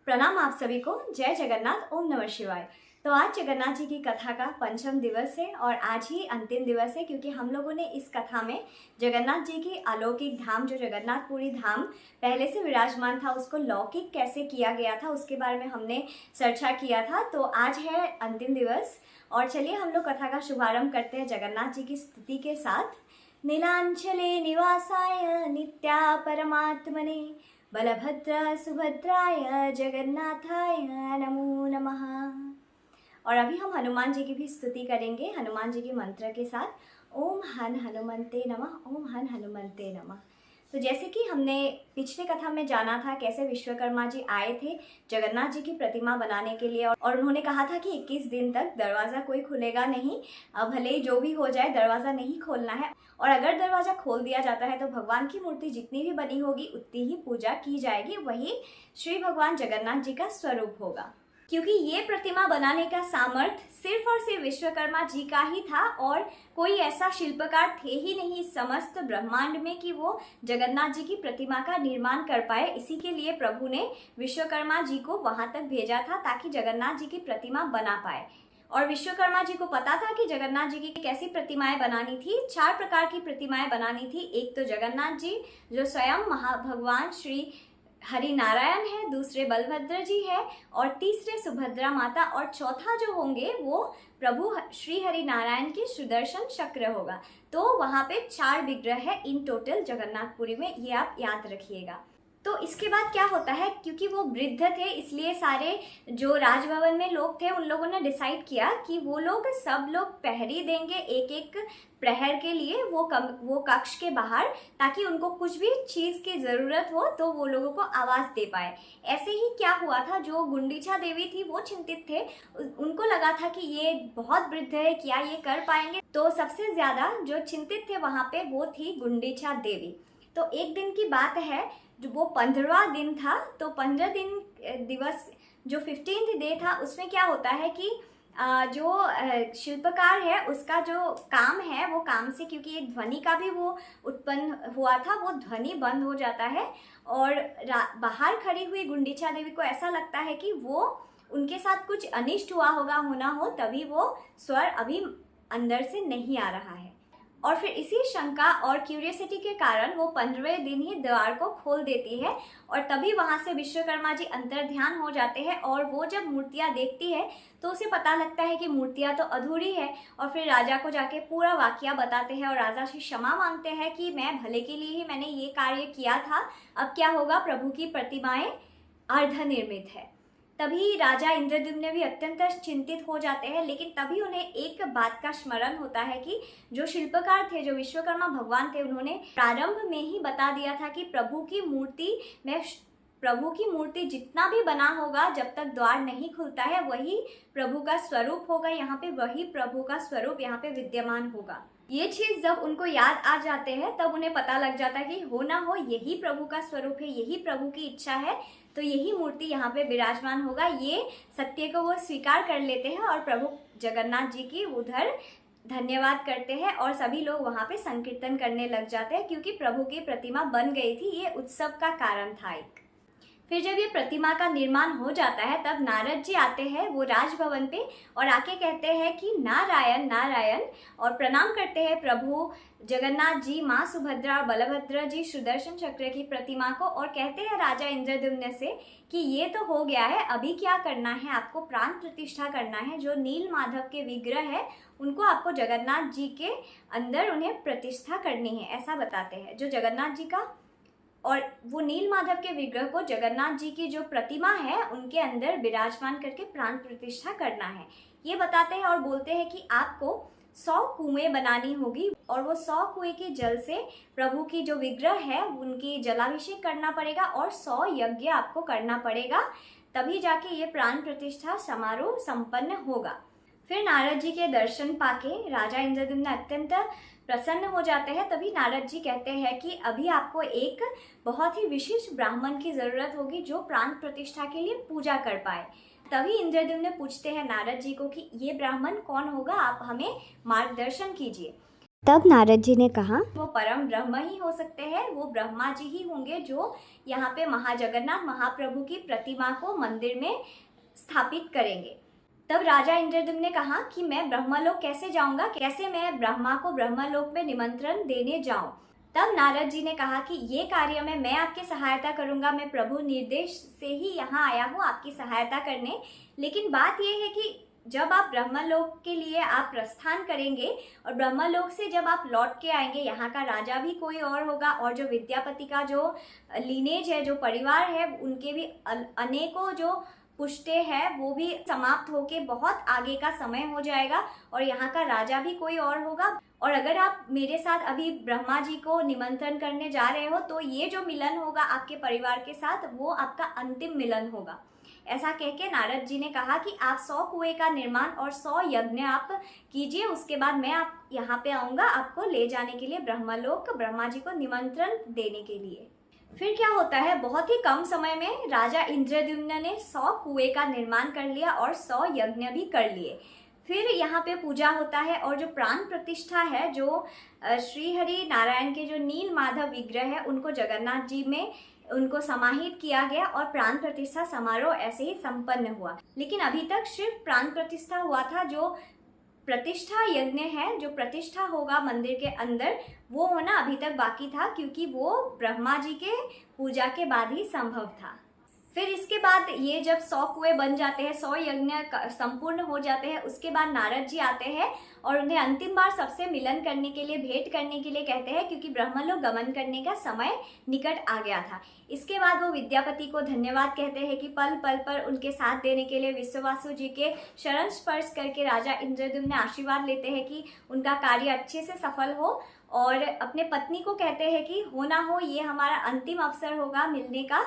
प्रणाम आप सभी को। जय जगन्नाथ, ओम नमः शिवाय। तो आज जगन्नाथ जी की कथा का पंचम दिवस है और आज ही अंतिम दिवस है, क्योंकि हम लोगों ने इस कथा में जगन्नाथ जी की अलौकिक धाम जो जगन्नाथपुरी धाम पहले से विराजमान था उसको लौकिक कैसे किया गया था उसके बारे में हमने चर्चा किया था। तो आज है अंतिम दिवस और चलिए हम लोग कथा का शुभारंभ करते हैं जगन्नाथ जी की स्तुति के साथ। नीलांचले निवासाय नित्या परमात्मने बलभद्र सुभद्राय जगन्नाथाय नमो नमः। और अभी हम हनुमान जी की भी स्तुति करेंगे हनुमान जी के मंत्र के साथ। ओम हन हनुमंते नमः, ओम हन हनुमंते नमः। तो जैसे कि हमने पिछले कथा में जाना था कैसे विश्वकर्मा जी आए थे जगन्नाथ जी की प्रतिमा बनाने के लिए और उन्होंने कहा था कि 21 दिन तक दरवाज़ा कोई खुलेगा नहीं, भले ही जो भी हो जाए दरवाज़ा नहीं खोलना है। और अगर दरवाज़ा खोल दिया जाता है तो भगवान की मूर्ति जितनी भी बनी होगी उतनी ही पूजा की जाएगी, वही श्री भगवान जगन्नाथ जी का स्वरूप होगा। क्योंकि ये प्रतिमा बनाने का सामर्थ्य सिर्फ और सिर्फ विश्वकर्मा जी का ही था और कोई ऐसा शिल्पकार थे ही नहीं समस्त ब्रह्मांड में कि वो जगन्नाथ जी की प्रतिमा का निर्माण कर पाए। इसी के लिए प्रभु ने विश्वकर्मा जी को वहां तक भेजा था ताकि जगन्नाथ जी की प्रतिमा बना पाए। और विश्वकर्मा जी को पता था कि जगन्नाथ जी की कैसी प्रतिमाएं बनानी थी। 4 प्रकार की प्रतिमाएं बनानी थी। एक तो जगन्नाथ जी जो स्वयं भगवान श्री हरि नारायण है, दूसरे बलभद्र जी है और तीसरे सुभद्रा माता और चौथा जो होंगे वो प्रभु श्री हरि नारायण के सुदर्शन चक्र होगा। तो वहां पे 4 विग्रह है इन टोटल जगन्नाथपुरी में, ये आप याद रखिएगा। तो इसके बाद क्या होता है, क्योंकि वो वृद्ध थे इसलिए सारे जो राजभवन में लोग थे उन लोगों ने डिसाइड किया कि वो लोग सब लोग पहरी देंगे एक एक प्रहर के लिए वो कक्ष के बाहर, ताकि उनको कुछ भी चीज़ की ज़रूरत हो तो वो लोगों को आवाज़ दे पाए। ऐसे ही क्या हुआ था, जो गुंडीचा देवी थी वो चिंतित थे, उनको लगा था कि ये बहुत वृद्ध है, क्या ये कर पाएंगे। तो सबसे ज़्यादा जो चिंतित थे वहाँ पे वो थी गुंडीचा देवी। तो एक दिन की बात है, जो वो 15वां दिन था, तो 15 दिन दिवस जो 15th डे था उसमें क्या होता है कि जो शिल्पकार है उसका जो काम है वो काम से, क्योंकि एक ध्वनि का भी वो उत्पन्न हुआ था, वो ध्वनि बंद हो जाता है और बाहर खड़ी हुई गुंडीचा देवी को ऐसा लगता है कि वो उनके साथ कुछ अनिष्ट होना हो तभी वो स्वर अभी अंदर से नहीं आ रहा है। और फिर इसी शंका और क्यूरियोसिटी के कारण वो 15वें दिन ही द्वार को खोल देती है और तभी वहां से विश्वकर्मा जी अंतर ध्यान हो जाते हैं और वो जब मूर्तियां देखती है तो उसे पता लगता है कि मूर्तियां तो अधूरी है। और फिर राजा को जाके पूरा वाकया बताते हैं और राजा से क्षमा मांगते हैं कि मैं भले के लिए ही मैंने ये कार्य किया था, अब क्या होगा, प्रभु की प्रतिमाएं अर्धनिर्मित है। तभी राजा इंद्रद्युम्न भी अत्यंत चिंतित हो जाते हैं, लेकिन तभी उन्हें एक बात का स्मरण होता है कि जो शिल्पकार थे, जो विश्वकर्मा भगवान थे, उन्होंने प्रारंभ में ही बता दिया था कि प्रभु की मूर्ति जितना भी बना होगा जब तक द्वार नहीं खुलता है वही प्रभु का स्वरूप होगा, यहाँ पे वही प्रभु का स्वरूप यहाँ पे विद्यमान होगा। ये चीज जब उनको याद आ जाते हैं तब उन्हें पता लग जाता है कि हो ना हो यही प्रभु का स्वरूप है, यही प्रभु की इच्छा है, तो यही मूर्ति यहाँ पे विराजमान होगा। ये सत्य को वो स्वीकार कर लेते हैं और प्रभु जगन्नाथ जी की उधर धन्यवाद करते हैं और सभी लोग वहाँ पे संकीर्तन करने लग जाते हैं, क्योंकि प्रभु की प्रतिमा बन गई थी। ये उत्सव का कारण था एक। फिर जब ये प्रतिमा का निर्माण हो जाता है तब नारद जी आते हैं वो राजभवन पे और आके कहते हैं कि नारायण नारायण, और प्रणाम करते हैं प्रभु जगन्नाथ जी, माँ सुभद्रा और बलभद्र जी सुदर्शन चक्र की प्रतिमा को, और कहते हैं राजा इंद्रद्युम्न से कि ये तो हो गया है, अभी क्या करना है, आपको प्राण प्रतिष्ठा करना है। जो नील माधव के विग्रह है उनको आपको जगन्नाथ जी के अंदर उन्हें प्रतिष्ठा करनी है, ऐसा बताते हैं। जो जगन्नाथ जी का और वो नील माधव के विग्रह को जगन्नाथ जी की जो प्रतिमा है उनके अंदर विराजमान करके प्राण प्रतिष्ठा करना है, ये बताते हैं। और बोलते हैं कि आपको 100 कुएं बनानी होगी और वो 100 कुएं के जल से प्रभु की जो विग्रह है उनकी जलाभिषेक करना पड़ेगा और 100 यज्ञ आपको करना पड़ेगा, तभी जाके ये प्राण प्रतिष्ठा समारोह संपन्न होगा। फिर नारद जी के दर्शन पाके राजा इंद्रद्युम्न अत्यंत प्रसन्न हो जाते हैं। तभी नारद जी कहते हैं कि अभी आपको एक बहुत ही विशिष्ट ब्राह्मण की जरूरत होगी जो प्राण प्रतिष्ठा के लिए पूजा कर पाए। तभी इंद्रद्युम्न पूछते हैं नारद जी को कि ये ब्राह्मण कौन होगा, आप हमें मार्गदर्शन कीजिए। तब नारद जी ने कहा, वो परम ब्रह्म ही हो सकते हैं, वो ब्रह्मा जी ही होंगे जो यहाँ पे महाजगन्नाथ महाप्रभु की प्रतिमा को मंदिर में स्थापित करेंगे। तब राजा इंद्रद्युम्न ने कहा कि मैं ब्रह्मलोक कैसे जाऊंगा, कैसे मैं ब्रह्मा को ब्रह्मलोक में निमंत्रण देने जाऊं। तब नारद जी ने कहा कि ये कार्य में मैं आपकी सहायता करूंगा, मैं प्रभु निर्देश से ही यहाँ आया हूँ आपकी सहायता करने। लेकिन बात यह है कि जब आप ब्रह्मलोक के लिए आप प्रस्थान करेंगे और ब्रह्मलोक से जब आप लौट के आएंगे, यहाँ का राजा भी कोई और होगा और जो विद्यापति का जो लीनेज है, जो परिवार है, उनके भी अनेकों जो पुष्टे है वो भी समाप्त होके बहुत आगे का समय हो जाएगा और यहाँ का राजा भी कोई और होगा। और अगर आप मेरे साथ अभी ब्रह्मा जी को निमंत्रण करने जा रहे हो तो ये जो मिलन होगा आपके परिवार के साथ वो आपका अंतिम मिलन होगा। ऐसा कह के नारद जी ने कहा कि आप 100 कुएं का निर्माण और 100 यज्ञ आप कीजिए, उसके बाद मैं आप यहाँ पे आऊँगा आपको ले जाने के लिए ब्रह्मलोक, ब्रह्मा जी को निमंत्रण देने के लिए। फिर क्या होता है, बहुत ही कम समय में राजा इंद्रद्युम्न ने 100 कुएं का निर्माण कर लिया और 100 यज्ञ भी कर लिए। फिर यहाँ पे पूजा होता है और जो प्राण प्रतिष्ठा है, जो श्री हरि नारायण के जो नील माधव विग्रह है उनको जगन्नाथ जी में उनको समाहित किया गया और प्राण प्रतिष्ठा समारोह ऐसे ही संपन्न हुआ। लेकिन अभी तक सिर्फ प्राण प्रतिष्ठा हुआ था, जो प्रतिष्ठा यज्ञ है, जो प्रतिष्ठा होगा मंदिर के अंदर, वो होना अभी तक बाकी था क्योंकि वो ब्रह्मा जी के पूजा के बाद ही संभव था। फिर इसके बाद ये जब 100 कुएं बन जाते हैं, 100 यज्ञ संपूर्ण हो जाते हैं, उसके बाद नारद जी आते हैं और उन्हें अंतिम बार सबसे मिलन करने के लिए, भेंट करने के लिए कहते हैं क्योंकि ब्रह्मलोक गमन करने का समय निकट आ गया था। इसके बाद वो विद्यापति को धन्यवाद कहते हैं कि पल पल पर उनके साथ देने के लिए विश्वावसु जी के शरण स्पर्श करके राजा इंद्रद्युम्न ने आशीर्वाद लेते हैं कि उनका कार्य अच्छे से सफल हो और अपने पत्नी को कहते हैं कि हो ना हो ये हमारा अंतिम अवसर होगा मिलने का,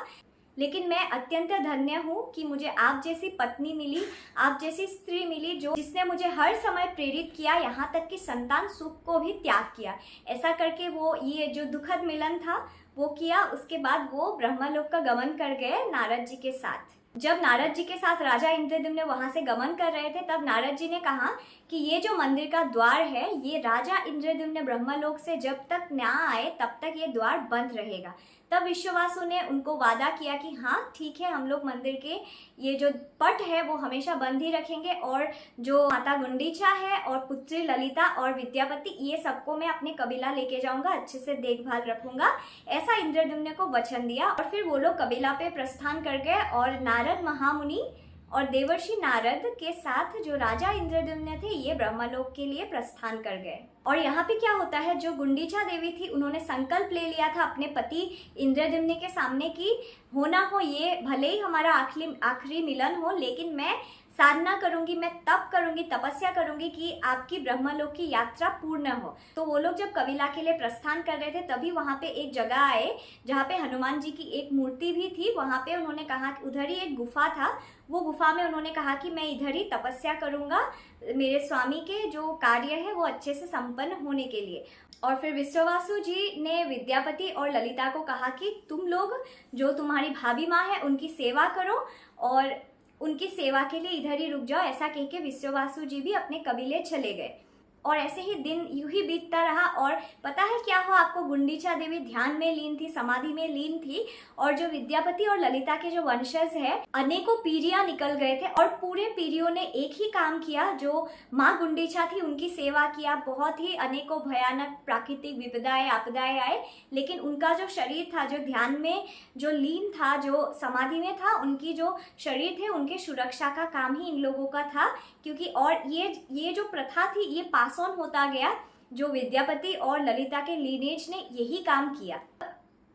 लेकिन मैं अत्यंत धन्य हूँ कि मुझे आप जैसी पत्नी मिली, आप जैसी स्त्री मिली जो जिसने मुझे हर समय प्रेरित किया, यहाँ तक कि संतान सुख को भी त्याग किया। ऐसा करके वो ये जो दुखद मिलन था वो किया। उसके बाद वो ब्रह्मलोक का गमन कर गए नारद जी के साथ। जब नारद जी के साथ राजा इंद्रद्युम्न वहां से गमन कर रहे थे तब नारद जी ने कहा कि ये जो मंदिर का द्वार है, ये राजा इंद्रद्युम्न ब्रह्मलोक से जब तक ना आए तब तक ये द्वार बंद रहेगा। तब विश्वावसु ने उनको वादा किया कि हाँ ठीक है, हम लोग मंदिर के ये जो पट है वो हमेशा बंद ही रखेंगे और जो माता गुंडीचा है और पुत्री ललिता और विद्यापति, ये सबको मैं अपने कबीला लेके जाऊंगा, अच्छे से देखभाल रखूंगा। ऐसा इंद्रद्युम्न को वचन दिया और फिर वो लोग कबीला पे प्रस्थान कर गए और नारद महामुनि और देवर्षि नारद के साथ जो राजा इंद्रद्युम्न थे ये ब्रह्मलोक के लिए प्रस्थान कर गए। और यहाँ पे क्या होता है, जो गुंडीचा देवी थी उन्होंने संकल्प ले लिया था अपने पति इंद्रद्युम्न के सामने कि हो ना हो ये भले ही हमारा आखिरी मिलन हो, लेकिन मैं साधना करूंगी, मैं तप करूंगी, तपस्या करूंगी कि आपकी ब्रह्मलोक की यात्रा पूर्ण हो। तो वो लोग जब कबीला के लिए प्रस्थान कर रहे थे तभी वहां पे एक जगह आए जहाँ पे हनुमान जी की एक मूर्ति भी थी। वहां पे उन्होंने कहा कि उधर ही एक गुफा था, वो गुफा में उन्होंने कहा कि मैं इधर ही तपस्या करूंगा, मेरे स्वामी के जो कार्य है वो अच्छे से संपन्न होने के लिए। और फिर विश्वावसु जी ने विद्यापति और ललिता को कहा कि तुम लोग जो तुम्हारी भाभी माँ है उनकी सेवा करो और उनकी सेवा के लिए इधर ही रुक जाओ। ऐसा कह के विश्वावसु जी भी अपने कबीले चले गए और ऐसे ही दिन यूं ही बीतता रहा। और पता है क्या हुआ आपको, गुंडीचा देवी ध्यान में लीन थी, समाधि में लीन थी और जो विद्यापति और ललिता के जो वंशज है अनेकों पीढ़ियां निकल गए थे और पूरे पीढ़ियों ने एक ही काम किया, जो माँ गुंडीचा थी उनकी सेवा किया। बहुत ही अनेकों भयानक प्राकृतिक विपदाएं आपदाएं आए, लेकिन उनका जो शरीर था, जो ध्यान में जो लीन था, जो समाधि में था, उनकी जो शरीर थे उनके सुरक्षा का काम ही इन लोगों का था। क्योंकि और ये जो प्रथा थी ये पास ऑन होता गया, जो विद्यापति और ललिता के लीनेज ने यही काम किया।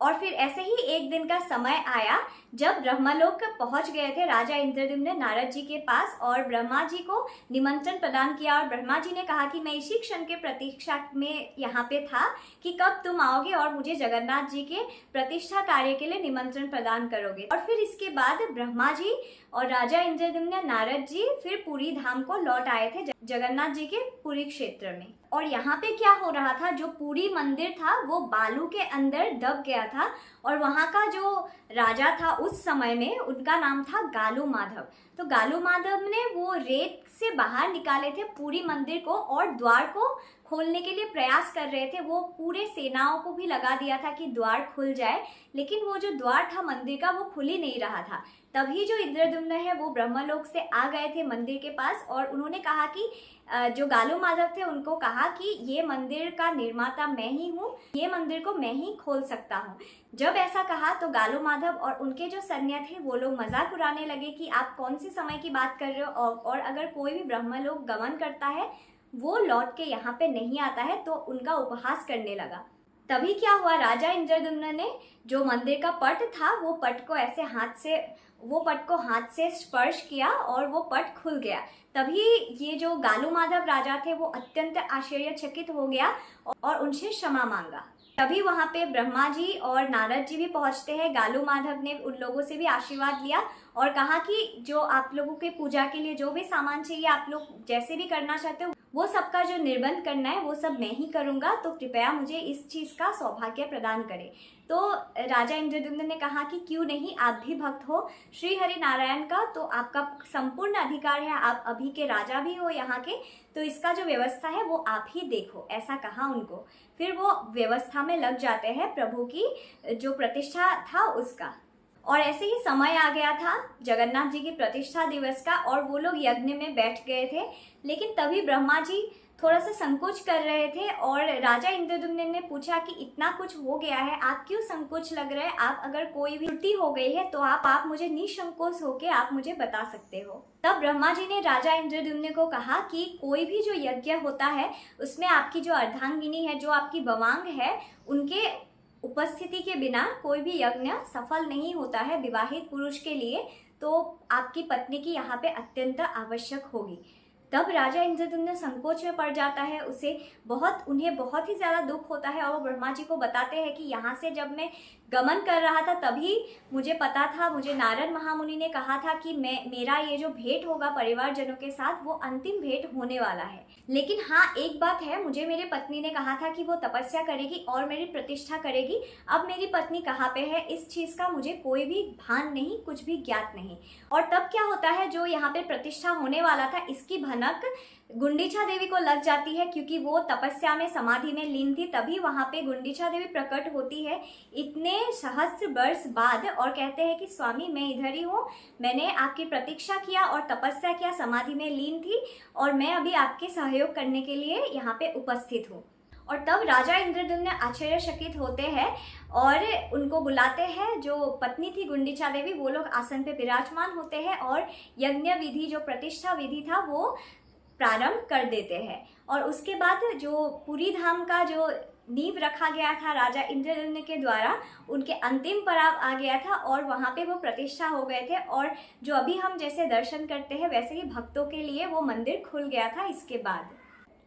और फिर ऐसे ही एक दिन का समय आया जब ब्रह्मलोक पहुंच गए थे राजा इंद्रद्युम्न ने नारद जी के पास और ब्रह्मा जी को निमंत्रण प्रदान किया। और ब्रह्मा जी ने कहा कि मैं इसी क्षण के प्रतीक्षा में यहाँ पे था कि कब तुम आओगे और मुझे जगन्नाथ जी के प्रतिष्ठा कार्य के लिए निमंत्रण प्रदान करोगे। और फिर इसके बाद ब्रह्मा जी और राजा इंद्रद्युम्न नारद जी फिर पुरी धाम को लौट आए थे, जगन्नाथ जी के पुरी क्षेत्र में। और यहाँ पे क्या हो रहा था, जो पुरी मंदिर था वो बालू के अंदर दब गया था और वहाँ का जो राजा था उस समय में उनका नाम था गालू माधव। तो गालू माधव ने वो रेत से बाहर निकाले थे पूरी मंदिर को और द्वार को खोलने के लिए प्रयास कर रहे थे। वो पूरे सेनाओं को भी लगा दिया था कि द्वार खुल जाए, लेकिन वो जो द्वार था मंदिर का वो खुल ही नहीं रहा था। तभी जो इंद्रद्युम्न है वो ब्रह्मलोक से आ गए थे मंदिर के पास और उन्होंने कहा कि जो गालू माधव थे उनको कहा कि ये मंदिर का निर्माता मैं ही हूँ, ये मंदिर को मैं ही खोल सकता हूँ। जब ऐसा कहा तो गालू माधव और उनके जो सैन्य थे वो लोग मजाक उड़ाने लगे कि आप कौन से समय की बात कर रहे हो, और अगर कोई भी ब्रह्मलोक गमन करता है वो लौट के यहाँ पे नहीं आता है, तो उनका उपहास करने लगा। तभी क्या हुआ, राजा इंद्रद्युम्न ने जो मंदिर का पट था वो पट को हाथ से स्पर्श किया और वो पट खुल गया। तभी ये जो गालू माधव राजा थे वो अत्यंत आश्चर्यचकित हो गया और उनसे क्षमा मांगा। तभी वहां पे ब्रह्मा जी और नारद जी भी पहुंचते हैं। गालू माधव ने उन लोगों से भी आशीर्वाद लिया और कहा कि जो आप लोगों के पूजा के लिए जो भी सामान चाहिए आप लोग जैसे भी करना चाहते हो वो सबका जो निर्बंध करना है वो सब मैं ही करूंगा, तो कृपया मुझे इस चीज का सौभाग्य प्रदान करें। तो राजा इंद्रद्युम्न ने कहा कि क्यों नहीं, आप भी भक्त हो श्री हरि नारायण का, तो आपका संपूर्ण अधिकार है, आप अभी के राजा भी हो यहाँ के, तो इसका जो व्यवस्था है वो आप ही देखो, ऐसा कहा उनको। फिर वो व्यवस्था में लग जाते हैं प्रभु की जो प्रतिष्ठा था उसका। और ऐसे ही समय आ गया था जगन्नाथ जी की प्रतिष्ठा दिवस का और वो लोग यज्ञ में बैठ गए थे। लेकिन तभी ब्रह्मा जी थोड़ा सा संकोच कर रहे थे और राजा इंद्रद्युम्न ने पूछा कि इतना कुछ हो गया है, आप क्यों संकोच लग रहे हैं, आप अगर कोई भी त्रुटि हो गई है तो आप मुझे निसंकोच होके आप मुझे बता सकते हो। तब ब्रह्मा जी ने राजा इंद्रद्युम्न को कहा कि कोई भी जो यज्ञ होता है उसमें आपकी जो अर्धांगिनी है, जो आपकी बवांग है, उनके उपस्थिति के बिना कोई भी यज्ञ सफल नहीं होता है विवाहित पुरुष के लिए, तो आपकी पत्नी की यहाँ पे अत्यंत आवश्यक होगी। तब राजा इंद्रद्युम्न संकोच में पड़ जाता है, उन्हें बहुत ही ज़्यादा दुख होता है और वो ब्रह्मा जी को बताते हैं कि यहाँ से जब मैं गमन कर रहा था तभी मुझे पता था, मुझे नारद महामुनि ने कहा था कि मेरा ये जो भेंट होगा परिवारजनों के साथ वो अंतिम भेंट होने वाला है। लेकिन हाँ, एक बात है, मुझे मेरी पत्नी ने कहा था कि वो तपस्या करेगी और मेरी प्रतिष्ठा करेगी। अब मेरी पत्नी कहाँ पे है इस चीज़ का मुझे कोई भी भान नहीं, कुछ भी ज्ञात नहीं। और तब क्या होता है, जो यहाँ पे प्रतिष्ठा होने वाला था इसकी भनक गुंडीचा देवी को लग जाती है, क्योंकि वो तपस्या में समाधि में लीन थी। तभी वहां पे गुंडीचा देवी प्रकट होती है इतने सहस्त्र वर्ष बाद और कहते हैं कि स्वामी मैं इधर ही हूँ, मैंने आपकी प्रतीक्षा किया और तपस्या किया, समाधि में लीन थी और मैं अभी आपके सहयोग करने के लिए यहाँ पे उपस्थित हूँ। और तब राजा इंद्रद्युम्न आश्चर्यचकित होते हैं और उनको बुलाते हैं। जो पत्नी थी गुंडीचा देवी वो लोग आसन पे विराजमान होते हैं और यज्ञ विधि जो प्रतिष्ठा विधि था वो प्रारंभ कर देते हैं। और उसके बाद जो पुरी धाम का जो नींव रखा गया था राजा इंद्रद्युम्न के द्वारा, उनके अंतिम पड़ाव आ गया था और वहाँ पे वो प्रतिष्ठा हो गए थे। और जो अभी हम जैसे दर्शन करते हैं वैसे ही भक्तों के लिए वो मंदिर खुल गया था इसके बाद।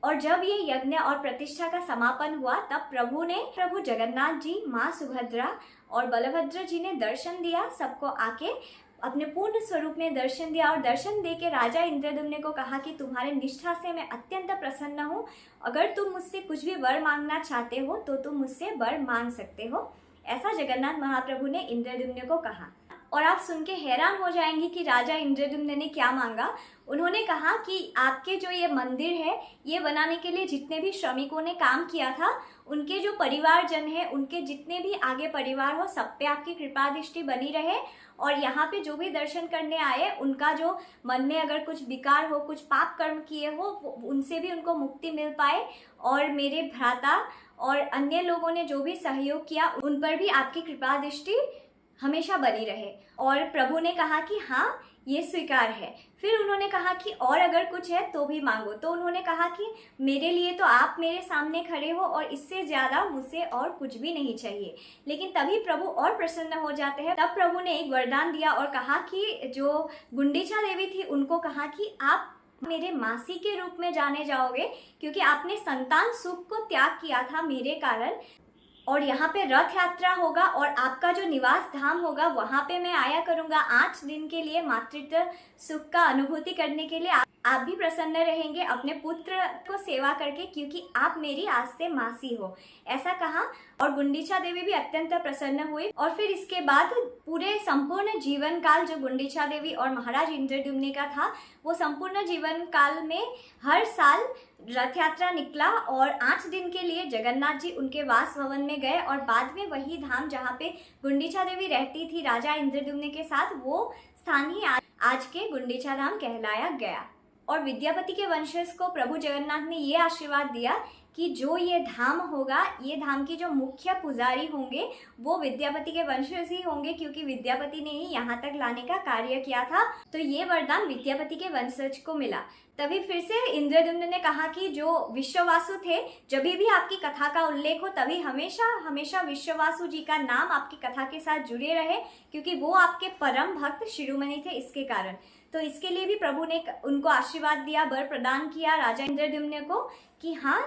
और जब ये यज्ञ और प्रतिष्ठा का समापन हुआ तब प्रभु जगन्नाथ जी, माँ सुभद्रा और बलभद्र जी ने दर्शन दिया, सबको आके अपने पूर्ण स्वरूप में दर्शन दिया। और दर्शन दे के राजा इंद्रद्युम्न को कहा कि तुम्हारे निष्ठा से मैं अत्यंत प्रसन्न हूँ, अगर तुम मुझसे कुछ भी वर मांगना चाहते हो तो तुम मुझसे वर मांग सकते हो, ऐसा जगन्नाथ महाप्रभु ने इंद्रद्युम्न को कहा। और आप सुन के हैरान हो जाएंगे कि राजा इंद्रद्युम्न ने क्या मांगा। उन्होंने कहा कि आपके जो ये मंदिर है ये बनाने के लिए जितने भी श्रमिकों ने काम किया था, उनके जो परिवारजन है, उनके जितने भी आगे परिवार हो, सब पे आपकी कृपा दृष्टि बनी रहे। और यहाँ पे जो भी दर्शन करने आए उनका जो मन में अगर कुछ विकार हो, कुछ पाप कर्म किए हो, उनसे भी उनको मुक्ति मिल पाए। और मेरे भ्राता और अन्य लोगों ने जो भी सहयोग किया उन पर भी आपकी कृपा दृष्टि हमेशा बनी रहे। और प्रभु ने कहा कि हाँ ये स्वीकार है। फिर उन्होंने कहा कि और अगर कुछ है तो भी मांगो। तो उन्होंने कहा कि मेरे लिए तो आप मेरे सामने खड़े हो और इससे ज़्यादा मुझसे और कुछ भी नहीं चाहिए। लेकिन तभी प्रभु और प्रसन्न हो जाते हैं। तब प्रभु ने एक वरदान दिया और कहा कि जो गुंडीचा देवी थी उनको कहा कि आप मेरे मासी के रूप में जाने जाओगे, क्योंकि आपने संतान सुख को त्याग किया था मेरे कारण। और यहाँ पे रथ यात्रा होगा और आपका जो निवास धाम होगा वहाँ पे मैं आया करूँगा 8 दिन के लिए मातृत्व सुख का अनुभूति करने के लिए। आप भी प्रसन्न रहेंगे अपने पुत्र को सेवा करके, क्योंकि आप मेरी आज से मासी हो, ऐसा कहा। और गुंडीचा देवी भी अत्यंत प्रसन्न हुई। और फिर इसके बाद पूरे संपूर्ण जीवन काल जो गुंडीचा देवी और महाराज इंद्रद्युम्न का था, वो संपूर्ण जीवन काल में हर साल रथ यात्रा निकला और 8 दिन के लिए जगन्नाथ जी उनके वास भवन में गए। और बाद में वही धाम जहाँ पे गुंडीचा देवी रहती थी राजा इंद्रद्युम्न के साथ, वो स्थान ही आज के गुंडीचा धाम कहलाया गया। और विद्यापति के वंशज को प्रभु जगन्नाथ ने ये आशीर्वाद दिया कि जो ये धाम होगा, ये धाम की जो मुख्य पुजारी होंगे वो विद्यापति के वंशज ही होंगे, क्योंकि विद्यापति ने ही यहाँ तक लाने का कार्य किया था। तो ये वरदान विद्यापति के वंशज को मिला। तभी फिर से इंद्रद्युम्न ने कहा कि जो विश्ववासु थे, जब भी आपकी कथा का उल्लेख हो तभी हमेशा हमेशा विश्ववासु जी का नाम आपकी कथा के साथ जुड़े रहे, क्योंकि वो आपके परम भक्त शिरोमणि थे इसके कारण। तो इसके लिए भी प्रभु ने उनको आशीर्वाद दिया, वर प्रदान किया राजा इंद्रद्युम्न को कि हाँ,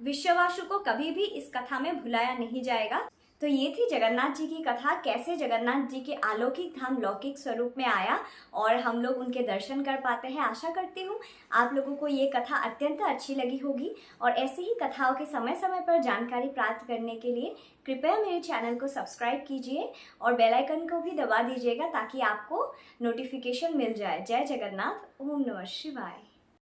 विश्ववासु को कभी भी इस कथा में भुलाया नहीं जाएगा। तो ये थी जगन्नाथ जी की कथा, कैसे जगन्नाथ जी के अलौकिक धाम लौकिक स्वरूप में आया और हम लोग उनके दर्शन कर पाते हैं। आशा करती हूँ आप लोगों को ये कथा अत्यंत अच्छी लगी होगी। और ऐसी ही कथाओं के समय समय पर जानकारी प्राप्त करने के लिए कृपया मेरे चैनल को सब्सक्राइब कीजिए और बेल आइकन को भी दबा दीजिएगा ताकि आपको नोटिफिकेशन मिल जाए। जय जगन्नाथ, ओम नमः शिवाय।